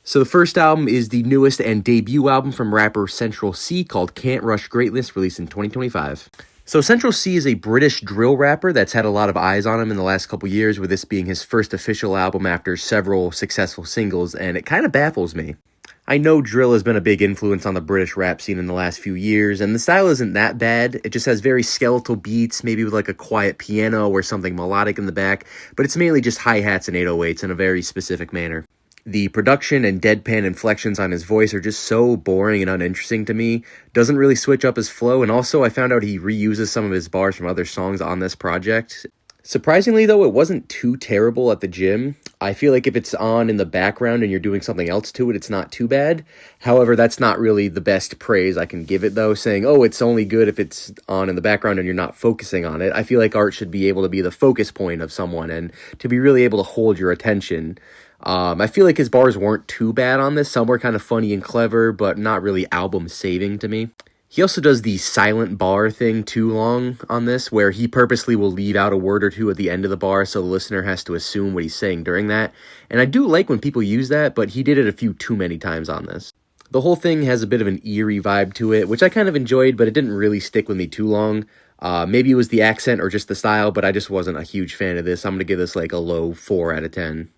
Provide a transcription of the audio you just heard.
So the first album is the newest and debut album from rapper Central C called Can't Rush Greatness, released in 2025. So Central C is a British drill rapper that's had a lot of eyes on him in the last couple years, with this being his first official album after several successful singles, and it kind of baffles me. I know drill has been a big influence on the British rap scene in the last few years, and the style isn't that bad. It just has very skeletal beats, maybe with like a quiet piano or something melodic in the back, but it's mainly just hi-hats and 808s in a very specific manner. The production and deadpan inflections on his voice are just so boring and uninteresting to me. Doesn't really switch up his flow, and also I found out he reuses some of his bars from other songs on this project. Surprisingly, though, it wasn't too terrible at the gym. I feel like if it's on in the background and you're doing something else to it, it's not too bad. However, that's not really the best praise I can give it, though, saying, oh, it's only good if it's on in the background and you're not focusing on it. I feel like art should be able to be the focus point of someone and to be really able to hold your attention. I feel like his bars weren't too bad on this. Some were kind of funny and clever, but not really album-saving to me. He also does the silent bar thing too long on this, where he purposely will leave out a word or two at the end of the bar so the listener has to assume what he's saying during that. And I do like when people use that, but he did it a few too many times on this. The whole thing has a bit of an eerie vibe to it, which I kind of enjoyed, but it didn't really stick with me too long. Maybe it was the accent or just the style, but I just wasn't a huge fan of this. I'm going to give this like a low 4 out of 10.